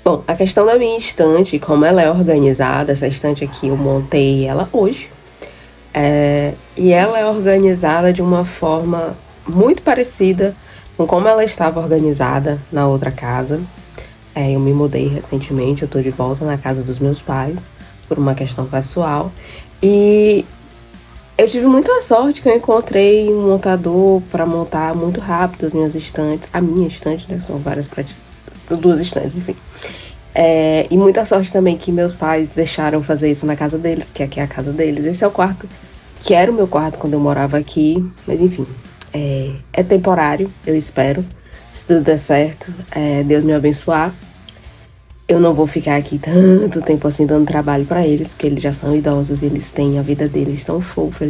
Bom, a questão da minha estante, como ela é organizada, essa estante aqui eu montei ela hoje. E ela é organizada de uma forma muito parecida com como ela estava organizada na outra casa. Eu me mudei recentemente, eu tô de volta na casa dos meus pais, por uma questão pessoal. E eu tive muita sorte que eu encontrei um montador para montar muito rápido as minhas estantes. A minha estante, né? São várias duas estantes, enfim. E muita sorte também que meus pais deixaram fazer isso na casa deles, porque aqui é a casa deles. Esse é o quarto, que era o meu quarto quando eu morava aqui. Mas enfim, é temporário, eu espero. Se tudo der certo, Deus me abençoar. Eu não vou ficar aqui tanto tempo assim dando trabalho pra eles, porque eles já são idosos e eles têm a vida deles tão fofa.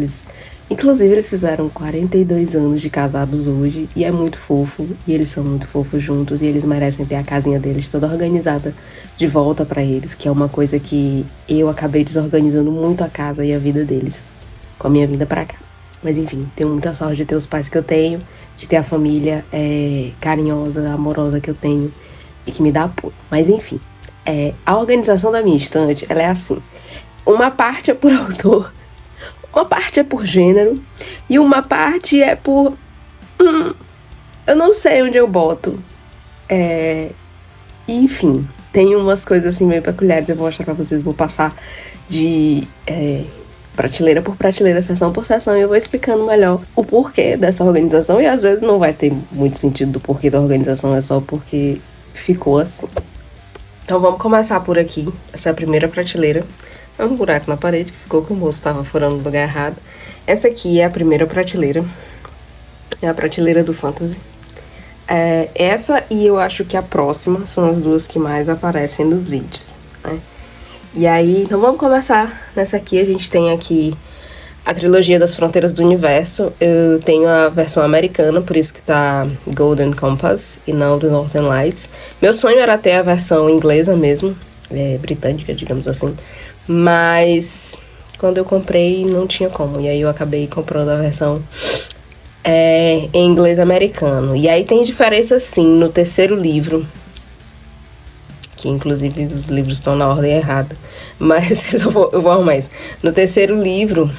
Inclusive, eles fizeram 42 anos de casados hoje e é muito fofo. E eles são muito fofos juntos e eles merecem ter a casinha deles toda organizada de volta pra eles, que é uma coisa que eu acabei desorganizando muito a casa e a vida deles com a minha vinda pra cá. Mas enfim, tenho muita sorte de ter os pais que eu tenho, de ter a família carinhosa, amorosa que eu tenho e que me dá apoio. Mas enfim, a organização da minha estante, ela é assim. Uma parte é por autor, uma parte é por gênero e uma parte é por... eu não sei onde eu boto. Enfim, tem umas coisas assim meio peculiares, eu vou mostrar pra vocês, vou passar de prateleira por prateleira, seção por seção, e eu vou explicando melhor o porquê dessa organização, e às vezes não vai ter muito sentido do porquê da organização, é só porque ficou assim. Então vamos começar por aqui. Essa é a primeira prateleira. É um buraco na parede que ficou que o moço estava furando no lugar errado. Essa aqui é a primeira prateleira. É a prateleira do fantasy. Essa e eu acho que a próxima são as duas que mais aparecem nos vídeos, né? E aí, então vamos começar. Nessa aqui a gente tem aqui a trilogia das Fronteiras do Universo. Eu tenho a versão americana, por isso que tá Golden Compass e não do Northern Lights. Meu sonho era ter a versão inglesa mesmo, britânica, digamos assim. Mas quando eu comprei não tinha como, e aí eu acabei comprando a versão em inglês americano. E aí tem diferença sim no terceiro livro, que inclusive os livros estão na ordem errada, mas eu vou arrumar isso. No terceiro livro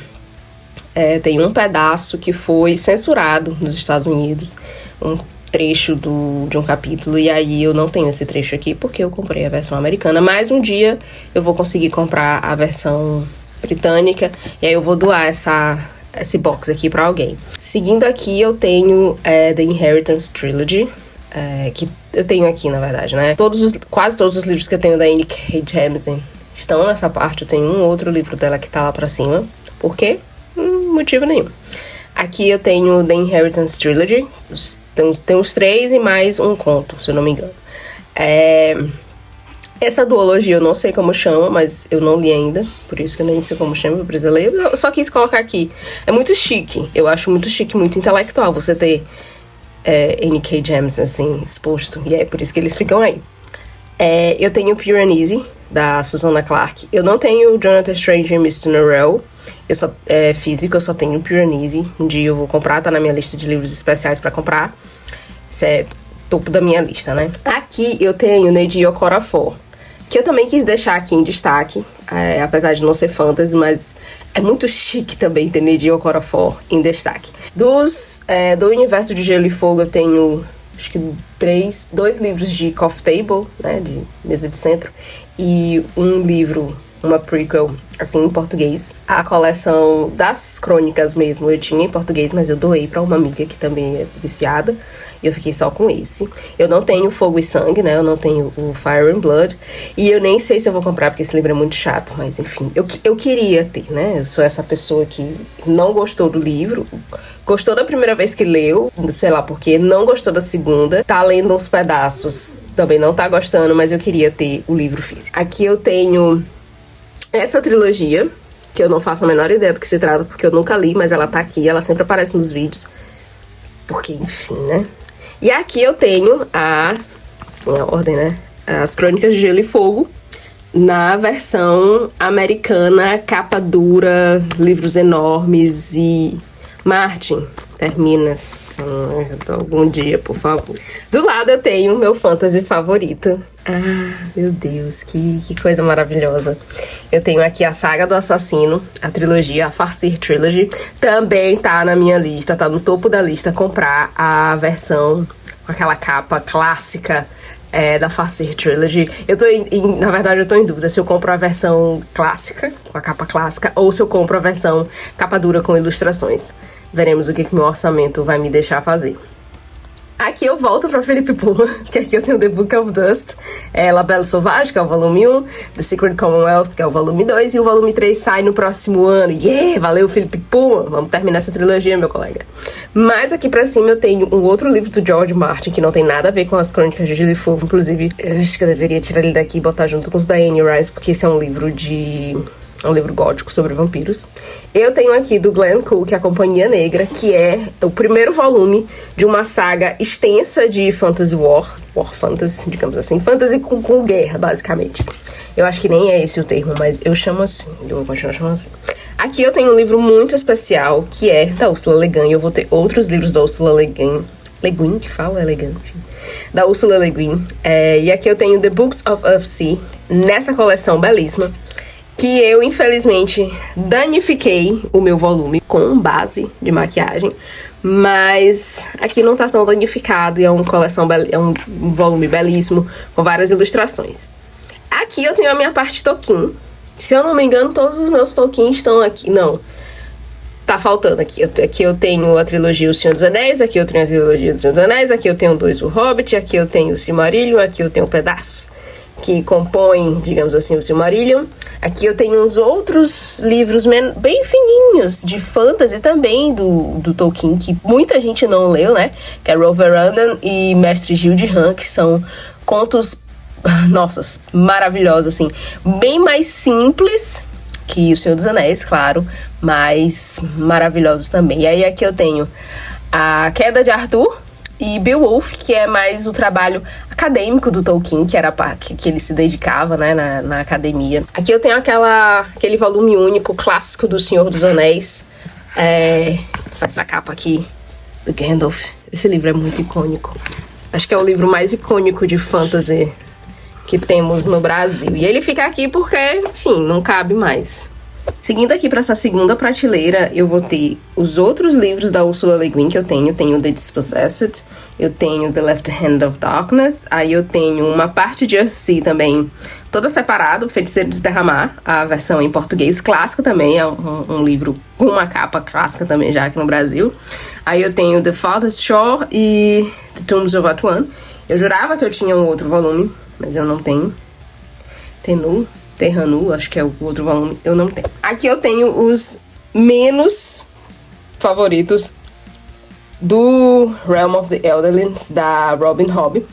tem um pedaço que foi censurado nos Estados Unidos, um trecho de um capítulo, e aí eu não tenho esse trecho aqui porque eu comprei a versão americana, mas um dia eu vou conseguir comprar a versão britânica, e aí eu vou doar esse box aqui pra alguém. Seguindo aqui eu tenho The Inheritance Trilogy, que eu tenho aqui, na verdade, né? Quase todos os livros que eu tenho da N.K. Jemisin estão nessa parte. Eu tenho um outro livro dela que tá lá pra cima. Por quê? Motivo nenhum. Aqui eu tenho The Inheritance Trilogy. Tem os 3 e mais um conto, se eu não me engano. Essa duologia eu não sei como chama, mas eu não li ainda. Por isso que eu nem sei como chama, eu preciso ler. Eu só quis colocar aqui. É muito chique. Eu acho muito chique, muito intelectual você ter N.K. Jemisin, assim, exposto. E é por isso que eles ficam aí. Eu tenho Pure and Easy, da Susanna Clarke. Eu não tenho Jonathan Strange e Mr. Norrell. Físico, eu só tenho Pure and Easy. Um dia eu vou comprar, tá na minha lista de livros especiais pra comprar. Isso é topo da minha lista, né? Aqui eu tenho Neji Okorafor, que eu também quis deixar aqui em destaque, apesar de não ser fantasy, mas é muito chique também ter Neji Okorafor em destaque. Do universo de Gelo e Fogo eu tenho, acho que 2 livros de Coffee Table, né, de mesa de centro, e um livro, uma prequel, assim, em português. A coleção das crônicas mesmo eu tinha em português, mas eu doei pra uma amiga que também é viciada, e eu fiquei só com esse. Eu não tenho Fogo e Sangue, né, eu não tenho o Fire and Blood, e eu nem sei se eu vou comprar, porque esse livro é muito chato, mas enfim, eu queria ter, né, eu sou essa pessoa que não gostou do livro, gostou da primeira vez que leu, sei lá porque, não gostou da segunda, tá lendo uns pedaços, também não tá gostando, mas eu queria ter o livro físico. Aqui eu tenho essa trilogia, que eu não faço a menor ideia do que se trata, porque eu nunca li, mas ela tá aqui, ela sempre aparece nos vídeos, porque enfim, né? E aqui eu tenho assim, a ordem, né? As Crônicas de Gelo e Fogo, na versão americana, capa dura, livros enormes, e Martin, Termina algum dia, por favor. Do lado eu tenho o meu fantasy favorito. Ah, meu Deus, que coisa maravilhosa. Eu tenho aqui a Saga do Assassino, a trilogia, a Farseer Trilogy. Também tá na minha lista, tá no topo da lista comprar a versão com aquela capa clássica da Farseer Trilogy. Na verdade, eu tô em dúvida se eu compro a versão clássica, com a capa clássica, ou se eu compro a versão capa dura com ilustrações. Veremos o que meu orçamento vai me deixar fazer. Aqui eu volto pra Philippe Pullman, que aqui eu tenho The Book of Dust, La Belle Sauvage, que é o volume 1, The Secret Commonwealth, que é o volume 2, e o volume 3 sai no próximo ano. Yeah! Valeu, Philippe Pullman! Vamos terminar essa trilogia, meu colega. Mas aqui pra cima eu tenho um outro livro do George Martin, que não tem nada a ver com as Crônicas de Gelo e Fogo. Inclusive, eu acho que eu deveria tirar ele daqui e botar junto com os da Anne Rice, porque esse é um livro É um livro gótico sobre vampiros. Eu tenho aqui do Glenn Cook, A Companhia Negra, que é o primeiro volume de uma saga extensa de fantasy war fantasy, digamos assim, fantasy com guerra, basicamente. Eu acho que nem é esse o termo, mas eu chamo assim, eu vou continuar chamando assim. Aqui eu tenho um livro muito especial, que é da Ursula Le Guin, e eu vou ter outros livros da Ursula Le Guin, que fala elegante, da Ursula Le Guin, e aqui eu tenho The Books of Earthsea, nessa coleção belíssima, que eu, infelizmente, danifiquei o meu volume com base de maquiagem, mas aqui não tá tão danificado e é um volume belíssimo, com várias ilustrações. Aqui eu tenho a minha parte Tolkien. Se eu não me engano, todos os meus Tolkien estão aqui. Não, tá faltando aqui. Aqui eu tenho a trilogia O Senhor dos Anéis, aqui eu tenho a trilogia do Senhor dos Anéis, aqui eu tenho 2 O Hobbit, aqui eu tenho o Silmarillion, aqui eu tenho pedaços que compõem, digamos assim, o Silmarillion. Aqui eu tenho uns outros livros bem fininhos, de fantasy também, do Tolkien, que muita gente não leu, né? Que é Roverandom e Mestre Gil de Han, que são contos, nossa, maravilhosos, assim. Bem mais simples que O Senhor dos Anéis, claro, mas maravilhosos também. E aí aqui eu tenho A Queda de Arthur, e Beowulf, que é mais o trabalho acadêmico do Tolkien, que era a parte que ele se dedicava, né, na academia. Aqui eu tenho aquele volume único, clássico do Senhor dos Anéis. Essa capa aqui, do Gandalf. Esse livro é muito icônico. Acho que é o livro mais icônico de fantasy que temos no Brasil. E ele fica aqui porque, enfim, não cabe mais. Seguindo aqui para essa segunda prateleira, eu vou ter os outros livros da Ursula Le Guin que eu tenho. Tenho The Dispossessed, eu tenho The Left Hand of Darkness, aí eu tenho uma parte de Earthsea também, toda separada, Feiticeiro de Terramar, a versão em português clássica também, é um livro com uma capa clássica também já aqui no Brasil. Aí eu tenho The Farthest Shore e The Tombs of Atuan. Eu jurava que eu tinha um outro volume, mas eu não tenho. Terranu, acho que é o outro volume, eu não tenho. Aqui eu tenho os menos favoritos do Realm of the Elderlands, da Robin Hobb.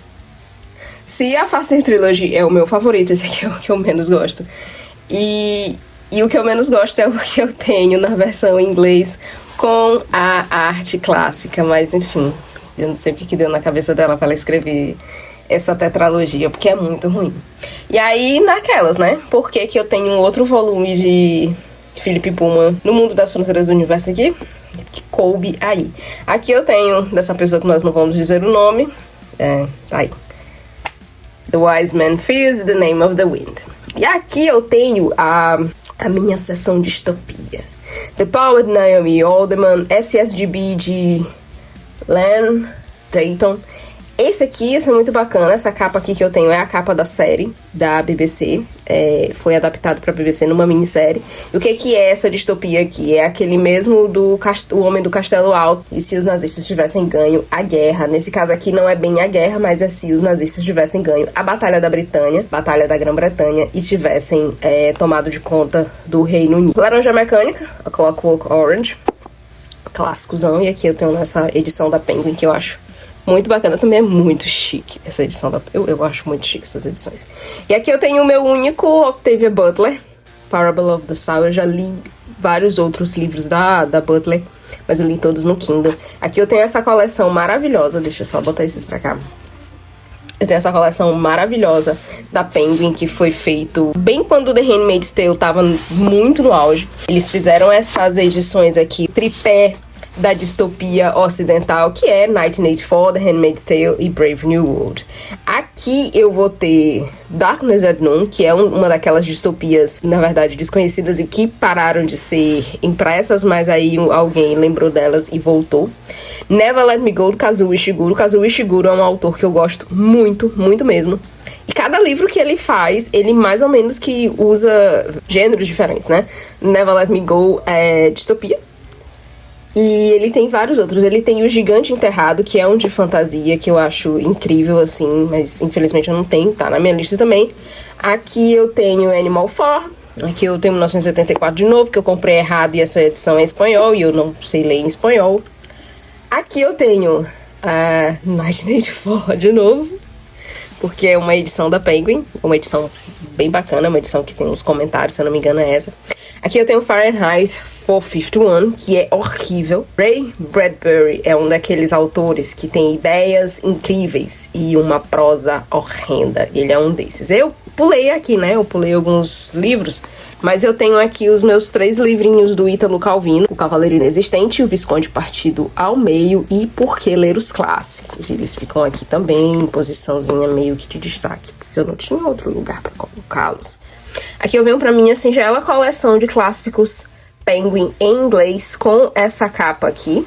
Se a Farseer Trilogy é o meu favorito, esse aqui é o que eu menos gosto. E o que eu menos gosto é o que eu tenho na versão em inglês com a arte clássica, mas enfim, eu não sei o que deu na cabeça dela para ela escrever essa tetralogia, porque é muito ruim. E aí, naquelas, né? Por que eu tenho um outro volume de Philippe Pullman no Mundo das Fronteiras do Universo aqui? Que coube aí. Aqui eu tenho dessa pessoa que nós não vamos dizer o nome. Tá aí. The Wise Man Fears, The Name of the Wind. E aqui eu tenho a minha sessão de distopia. The Power de Naomi Alderman, SSGB de Len Dayton. Esse aqui, esse é muito bacana. Essa capa aqui que eu tenho é a capa da série da BBC. Foi adaptado pra BBC numa minissérie. E o que é essa distopia aqui? É aquele mesmo do O Homem do Castelo Alto. E se os nazistas tivessem ganho a guerra. Nesse caso aqui não é bem a guerra, mas é se os nazistas tivessem ganho a Batalha da Britânia, Batalha da Grã-Bretanha, e tivessem tomado de conta do Reino Unido. Laranja Mecânica, A Clockwork Orange. Clássicozão. E aqui eu tenho nessa edição da Penguin que eu acho muito bacana, também é muito chique essa edição. Eu acho muito chique essas edições. E aqui eu tenho o meu único Octavia Butler, Parable of the Soul. Eu já li vários outros livros da Butler, mas eu li todos no Kindle. Aqui eu tenho essa coleção maravilhosa, deixa eu só botar esses pra cá. Eu tenho essa coleção maravilhosa da Penguin, que foi feito bem quando The Handmaid's Tale tava muito no auge. Eles fizeram essas edições aqui, tripé, da distopia ocidental, que é 1984, The Handmaid's Tale e Brave New World. Aqui eu vou ter Darkness at Noon, que é uma daquelas distopias, na verdade, desconhecidas e que pararam de ser impressas, mas aí alguém lembrou delas e voltou. Never Let Me Go, do Kazuo Ishiguro. Kazuo Ishiguro é um autor que eu gosto muito, muito mesmo. E cada livro que ele faz, ele mais ou menos que usa gêneros diferentes, né? Never Let Me Go é distopia. E ele tem vários outros. Ele tem O Gigante Enterrado, que é um de fantasia, que eu acho incrível, assim, mas infelizmente eu não tenho, tá na minha lista também. Aqui eu tenho Animal Farm. Aqui eu tenho 1984 de novo, que eu comprei errado e essa edição é em espanhol, e eu não sei ler em espanhol. Aqui eu tenho 1984 de novo, porque é uma edição da Penguin, uma edição bem bacana, uma edição que tem uns comentários, se eu não me engano é essa. Aqui eu tenho Fahrenheit 451, que é horrível. Ray Bradbury é um daqueles autores que tem ideias incríveis e uma prosa horrenda. Ele é um desses. Eu pulei aqui, né? Eu pulei alguns livros, mas eu tenho aqui os meus 3 livrinhos do Ítalo Calvino: O Cavaleiro Inexistente, O Visconde Partido ao Meio e Por que Ler os Clássicos. Eles ficam aqui também em posiçãozinha meio que de destaque, porque eu não tinha outro lugar para colocá-los. Aqui eu venho pra minha singela coleção de clássicos Penguin em inglês, com essa capa aqui.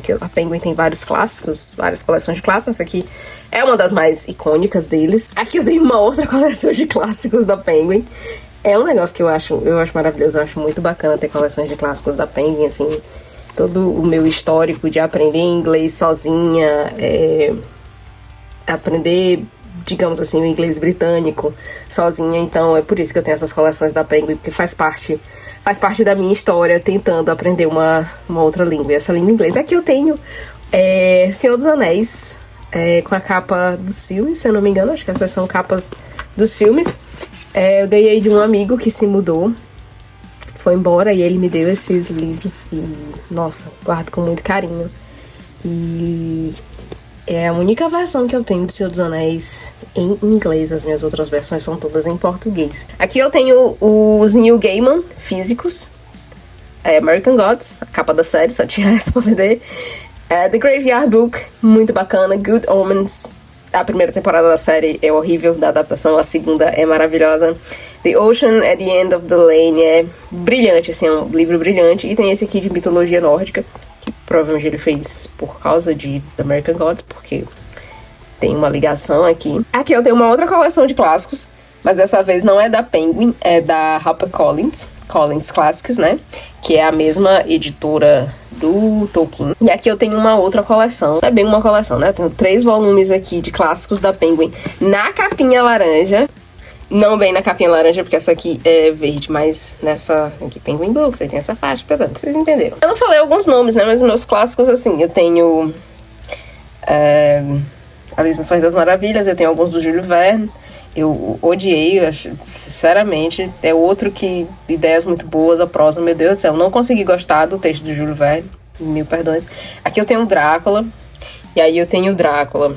Que a Penguin tem vários clássicos, várias coleções de clássicos. Essa aqui é uma das mais icônicas deles. Aqui eu tenho uma outra coleção de clássicos da Penguin. É um negócio que eu acho maravilhoso, eu acho muito bacana ter coleções de clássicos da Penguin, assim. Todo o meu histórico de aprender inglês sozinha, aprender, digamos assim, o inglês britânico sozinha. Então é por isso que eu tenho essas coleções da Penguin, porque faz parte da minha história tentando aprender uma outra língua, essa língua inglesa. Aqui eu tenho Senhor dos Anéis, com a capa dos filmes, se eu não me engano, acho que essas são capas dos filmes. Eu ganhei de um amigo que se mudou, foi embora, e ele me deu esses livros e, nossa, guardo com muito carinho. E é a única versão que eu tenho de Senhor dos Anéis em inglês. As minhas outras versões são todas em português. Aqui eu tenho os Neil Gaiman físicos. American Gods, a capa da série, só tinha essa pra vender. The Graveyard Book, muito bacana. Good Omens, a primeira temporada da série é horrível, da adaptação, a segunda é maravilhosa. The Ocean at the End of the Lane é brilhante, assim, é um livro brilhante. E tem esse aqui de mitologia nórdica, que provavelmente ele fez por causa de The American Gods, porque tem uma ligação aqui. Aqui eu tenho uma outra coleção de clássicos, mas dessa vez não é da Penguin, é da HarperCollins Classics, né? Que é a mesma editora do Tolkien. E aqui eu tenho uma outra coleção, não é bem uma coleção, né? Eu tenho 3 volumes aqui de clássicos da Penguin na capinha laranja. Não bem na capinha laranja, porque essa aqui é verde, mas nessa aqui, Penguin Books, aí tem essa faixa, portanto, vocês entenderam. Eu não falei alguns nomes, né? Mas os meus clássicos, assim, eu tenho Alice no País das Maravilhas, eu tenho alguns do Júlio Verne. Eu odiei, sinceramente, é outro que ideias muito boas, a prosa, meu Deus do céu, não consegui gostar do texto do Júlio Verne, mil perdões. Aqui eu tenho o Drácula, e aí eu tenho o Drácula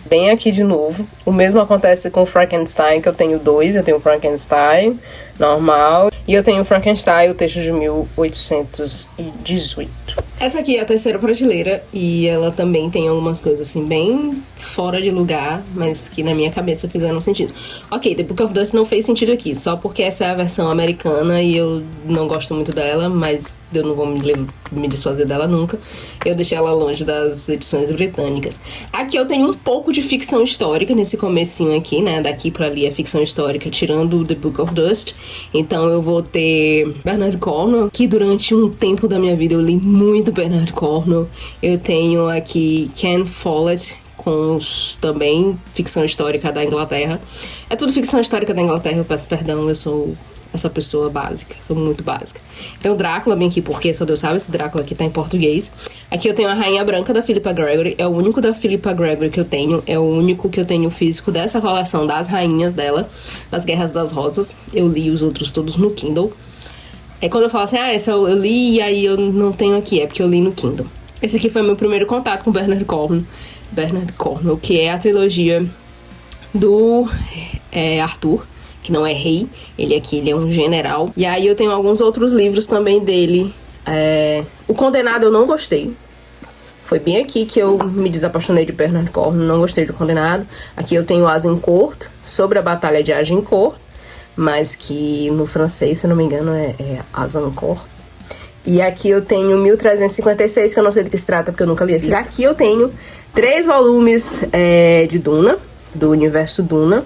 bem aqui de novo. O mesmo acontece com o Frankenstein, que eu tenho 2, eu tenho o Frankenstein normal, e eu tenho o Frankenstein, o texto de 1818. Essa aqui é a terceira prateleira, e ela também tem algumas coisas assim bem fora de lugar, mas que na minha cabeça fizeram sentido. Ok, The Book of Dust não fez sentido aqui, só porque essa é a versão americana e eu não gosto muito dela, mas eu não vou me desfazer dela nunca. Eu deixei ela longe das edições britânicas. Aqui eu tenho um pouco de ficção histórica nesse comecinho aqui, né? Daqui pra ali é ficção histórica, tirando The Book of Dust. Então eu vou ter Bernard Cornwell, que durante um tempo da minha vida eu li muito Bernard Cornwell. Eu tenho aqui Ken Follett, com também ficção histórica da Inglaterra. É tudo ficção histórica da Inglaterra, eu peço perdão, eu sou essa pessoa básica, sou muito básica. Então Drácula, bem aqui, porque só Deus sabe, esse Drácula aqui tá em português. Aqui eu tenho a Rainha Branca da Philippa Gregory, é o único da Philippa Gregory que eu tenho, é o único que eu tenho físico dessa coleção das rainhas dela, das Guerras das Rosas. Eu li os outros todos no Kindle. Quando eu falo assim, essa eu li e aí eu não tenho aqui, é porque eu li no Kindle. Esse aqui foi meu primeiro contato com Bernard Cornwell, que é a trilogia do Arthur, que não é rei, ele é um general. E aí eu tenho alguns outros livros também dele O Condenado eu não gostei. Foi bem aqui que eu me desapaixonei de Bernard Cornwell, não gostei de Condenado. Aqui eu tenho Azincourt, sobre a Batalha de Agincourt, mas que no francês, se não me engano, é Azincourt. E aqui eu tenho 1356, que eu não sei do que se trata, porque eu nunca li esse livro. Aqui eu tenho 3 volumes de Duna, do universo Duna.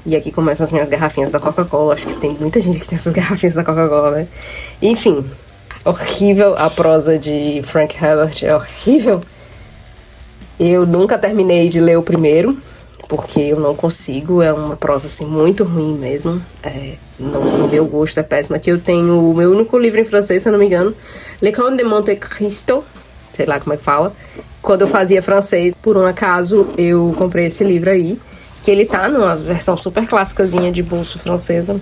E aqui começam as minhas garrafinhas da Coca-Cola. Acho que tem muita gente que tem essas garrafinhas da Coca-Cola, né? Enfim, horrível a prosa de Frank Herbert, é horrível. Eu nunca terminei de ler o primeiro, porque eu não consigo, é uma prosa assim muito ruim mesmo. No meu gosto é péssimo. Aqui eu tenho o meu único livro em francês, se eu não me engano, Le Comte de Monte Cristo, sei lá como é que fala. Quando eu fazia francês, por um acaso, eu comprei esse livro aí, que ele tá numa versão super clássicazinha de bolso francesa.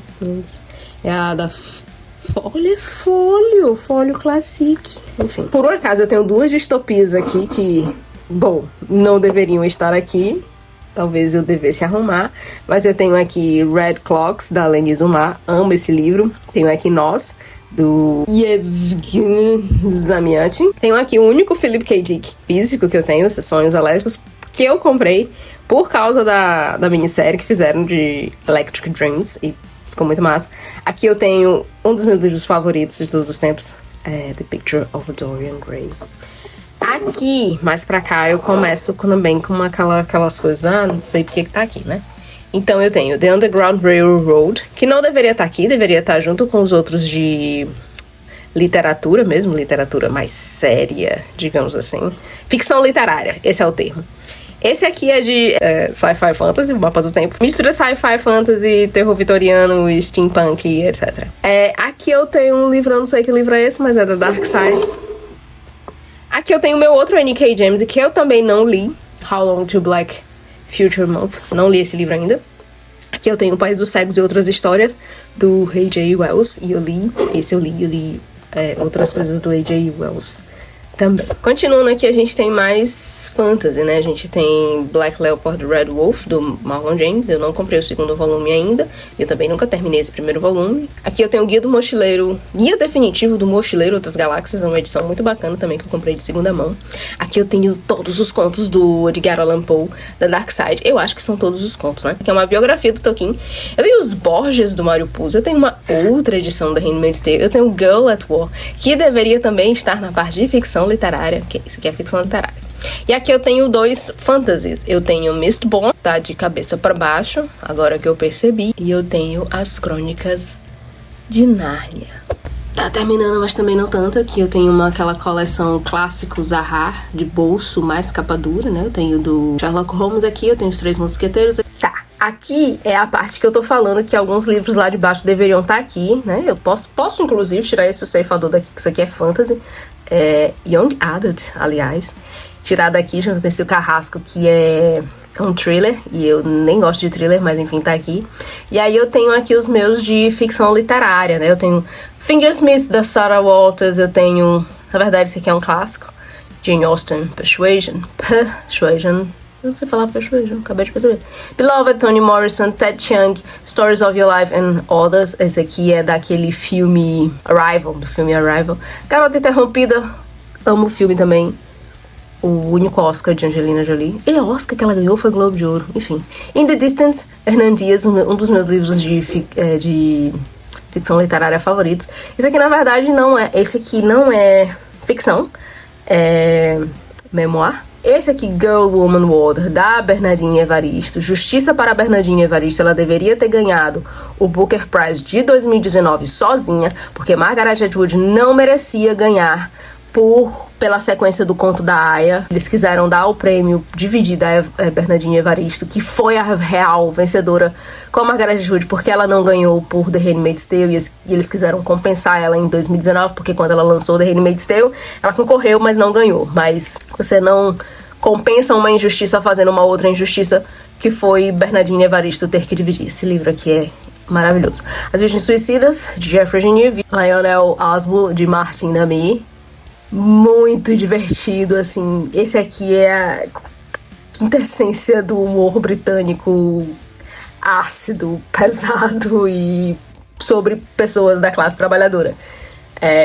É a da Folio Classique. Enfim, por um acaso eu tenho 2 distopias aqui que, bom, não deveriam estar aqui. Talvez eu devesse arrumar. Mas eu tenho aqui Red Clocks, da Lenise Umar. Amo esse livro. Tenho aqui Nós, do Yevgeny Zamyatin. Tenho aqui o único Philip K. Dick físico que eu tenho, Sonhos Elétricos, que eu comprei por causa da minissérie que fizeram de Electric Dreams. E ficou muito massa. Aqui eu tenho um dos meus livros favoritos de todos os tempos. The Picture of Dorian Gray. Aqui, mais pra cá, eu começo também com aquelas coisas, não sei porque que tá aqui, né? Então eu tenho The Underground Railroad, que não deveria estar aqui, deveria estar junto com os outros de literatura mesmo, literatura mais séria, digamos assim. Ficção literária, esse é o termo. Esse aqui é de sci-fi fantasy, o mapa do tempo. Mistura sci-fi fantasy, terror vitoriano, steampunk, etc. Aqui eu tenho um livro, eu não sei que livro é esse, mas é da Dark Side. Aqui eu tenho o meu outro N.K. Jemisin, que eu também não li, How Long to Black Future Month. Não li esse livro ainda. Aqui eu tenho O País dos Cegos e Outras Histórias, do H.J. Wells. E eu li outras coisas do H.J. Wells também. Continuando aqui, a gente tem mais fantasy, né? A gente tem Black Leopard Red Wolf, do Marlon James. Eu não comprei o segundo volume ainda. Eu também nunca terminei esse primeiro volume. Aqui eu tenho o Guia do Mochileiro, Guia Definitivo do Mochileiro Outras Galáxias. É uma edição muito bacana também, que eu comprei de segunda mão. Aqui eu tenho todos os contos do Edgar Allan Poe, da Dark Side. Eu acho que são todos os contos, né? Que é uma biografia do Tolkien. Eu tenho os Borges, do Mario Puzo. Eu tenho uma outra edição da Handmaid's Tale. Eu tenho Girl at War, que deveria também estar na parte de ficção literária, que isso aqui é ficção literária. E aqui eu tenho 2 fantasies. Eu tenho Mistborn, tá de cabeça para baixo, agora que eu percebi. E eu tenho as Crônicas de Nárnia. Tá terminando, mas também não tanto. Aqui eu tenho aquela coleção clássico Zahar, de bolso, mais capa dura, né? Eu tenho do Sherlock Holmes aqui, eu tenho os 3 Mosqueteiros. Tá, aqui é a parte que eu tô falando que alguns livros lá de baixo deveriam estar aqui, né? Eu posso inclusive tirar esse ceifador daqui, que isso aqui é fantasy. Young Adult, aliás, tirar daqui junto com esse Carrasco, que é um thriller, e eu nem gosto de thriller, mas enfim, tá aqui. E aí eu tenho aqui os meus de ficção literária, né? Eu tenho Fingersmith, da Sarah Walters. Eu tenho, na verdade esse aqui é um clássico, Jane Austen, Persuasion, não sei falar Persuasion, acabei de perceber. Beloved, Toni Morrison, Ted Chiang, Stories of Your Life and Others. Esse aqui é daquele filme Arrival, do filme Arrival. Garota Interrompida, amo o filme também. O único Oscar de Angelina Jolie. E o Oscar que ela ganhou foi Globo de Ouro, enfim. In the Distance, Hernan Dias, um dos meus livros de ficção literária favoritos. Esse aqui, na verdade, não é ficção, é memoir. Esse aqui, Girl, Woman, World, da Bernardine Evaristo. Justiça para a Bernardine Evaristo. Ela deveria ter ganhado o Booker Prize de 2019 sozinha, porque Margaret Atwood não merecia ganhar pela sequência do conto da Aya. Eles quiseram dar o prêmio dividido a Bernardine Evaristo, que foi a real vencedora com a Margaret Atwood, porque ela não ganhou por The Handmaid's Tale, e eles quiseram compensar ela em 2019, porque quando ela lançou The Handmaid's Tale, ela concorreu, mas não ganhou. Mas você não compensa uma injustiça fazendo uma outra injustiça, que foi Bernardine Evaristo ter que dividir. Esse livro aqui é maravilhoso. As Virgens Suicidas, de Jeffrey Genevieve. Lionel Asbo, de Martin Nami. Muito divertido, assim. Esse aqui é a quintessência do humor britânico ácido, pesado e sobre pessoas da classe trabalhadora.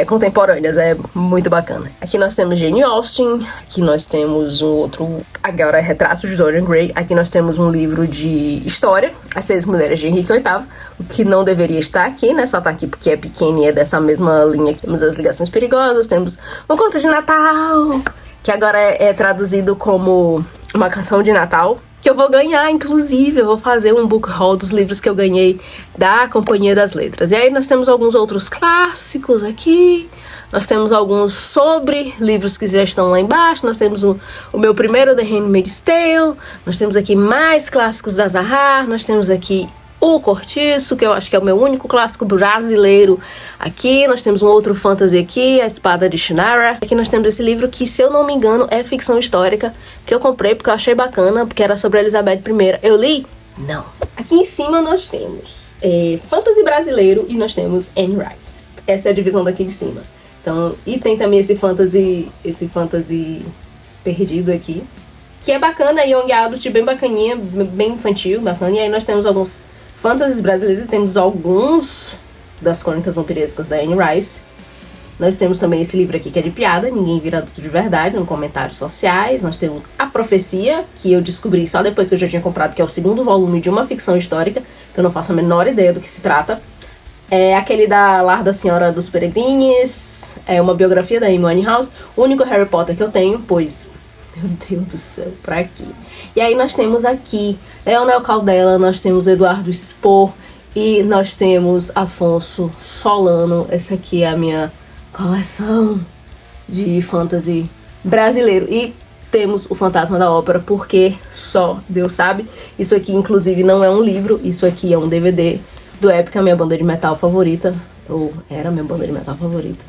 contemporâneas, é muito bacana. Aqui nós temos Jane Austen, aqui nós temos um outro, agora Retratos de Dorian Gray, aqui nós temos um livro de história, As Seis Mulheres de Henrique VIII, o que não deveria estar aqui, né, só tá aqui porque é pequeno e é dessa mesma linha. Temos As Ligações Perigosas, temos Um Conto de Natal, que agora é traduzido como Uma Canção de Natal, que eu vou ganhar, inclusive, eu vou fazer um book haul dos livros que eu ganhei da Companhia das Letras. E aí nós temos alguns outros clássicos aqui, nós temos alguns sobre livros que já estão lá embaixo, nós temos o meu primeiro, The Handmaid's Tale, nós temos aqui mais clássicos da Zahar, nós temos aqui O Cortiço, que eu acho que é o meu único clássico brasileiro aqui. Nós temos um outro fantasy aqui, A Espada de Shannara. Aqui nós temos esse livro que, se eu não me engano, é ficção histórica, que eu comprei porque eu achei bacana, porque era sobre a Elizabeth I. Eu li? Não. Aqui em cima nós temos fantasy brasileiro e nós temos Anne Rice. Essa é a divisão daqui de cima. Então, e tem também esse fantasy perdido aqui, que é bacana, young adult, bem bacaninha, bem infantil, bacana. E aí nós temos alguns fantasies brasileiros, temos alguns das Crônicas Vampirescas da Anne Rice. Nós temos também esse livro aqui que é de piada, Ninguém Vira Adulto de Verdade, no Comentários Sociais. Nós temos A Profecia, que eu descobri só depois que eu já tinha comprado, que é o segundo volume de uma ficção histórica, que eu não faço a menor ideia do que se trata. É aquele da Lar da Senhora dos Peregrines, é uma biografia da Amy Winehouse, o único Harry Potter que eu tenho, pois, meu Deus do céu, pra quê? E aí nós temos aqui Leonel Caldela, nós temos Eduardo Spohr e nós temos Afonso Solano. Essa aqui é a minha coleção de fantasy brasileiro. E temos O Fantasma da Ópera, porque só Deus sabe. Isso aqui, inclusive, não é um livro, isso aqui é um DVD do Epica, minha banda de metal favorita. Ou era a minha banda de metal favorita.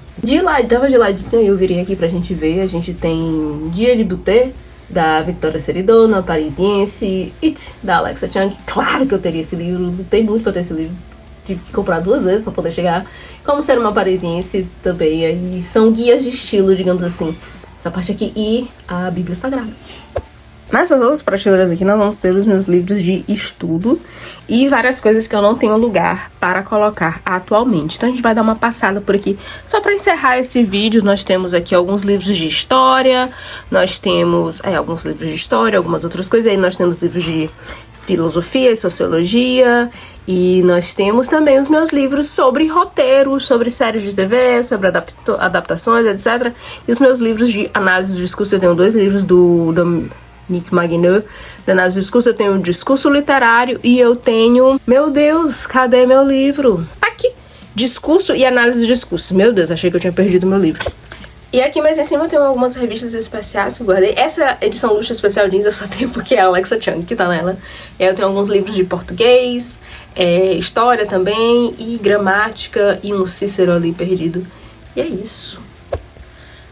Tava de ladinho e eu virei aqui pra gente ver. A gente tem Dia de Buter, da Victoria Seridona, Parisiense, It, da Alexa Chung. Claro que eu teria esse livro, lutei muito pra ter esse livro. Tive que comprar 2 vezes pra poder chegar. Como Ser Uma Parisiense também. Aí são guias de estilo, digamos assim. Essa parte aqui e a Bíblia Sagrada. Nessas outras prateleiras aqui nós vamos ter os meus livros de estudo e várias coisas que eu não tenho lugar para colocar atualmente. Então a gente vai dar uma passada por aqui. Só para encerrar esse vídeo, nós temos aqui alguns livros de história, nós temos alguns livros de história, algumas outras coisas. Aí nós temos livros de filosofia e sociologia, e nós temos também os meus livros sobre roteiro, sobre séries de TV, sobre adaptações, etc. E os meus livros de análise do discurso. Eu tenho 2 livros do Nick Magnew, da análise do discurso. Eu tenho o discurso literário e eu tenho... Meu Deus, cadê meu livro? Aqui! Discurso e análise do discurso. Meu Deus, achei que eu tinha perdido meu livro. E aqui mais em cima eu tenho algumas revistas especiais que eu guardei. Essa edição Luxo Especial Jeans eu só tenho porque é a Alexa Chung que tá nela. Eu tenho alguns livros de português, história também, e gramática, e um Cícero ali perdido. E é isso.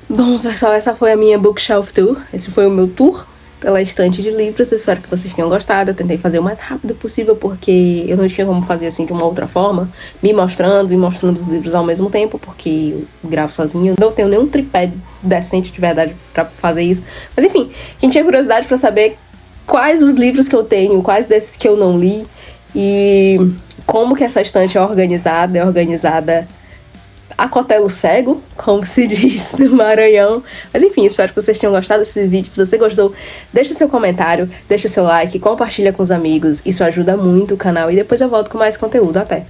Bom, pessoal, essa foi a minha bookshelf tour. Esse foi o meu tour pela estante de livros. Eu espero que vocês tenham gostado. Eu tentei fazer o mais rápido possível porque eu não tinha como fazer assim de uma outra forma, me mostrando e mostrando os livros ao mesmo tempo, porque eu gravo sozinho. Eu não tenho nenhum tripé decente de verdade pra fazer isso. Mas enfim, quem tinha curiosidade pra saber quais os livros que eu tenho, quais desses que eu não li e como que essa estante é organizada a cotelo cego, como se diz no Maranhão. Mas enfim, espero que vocês tenham gostado desse vídeo. Se você gostou, deixa seu comentário, deixa seu like, compartilha com os amigos. Isso ajuda muito o canal e depois eu volto com mais conteúdo. Até!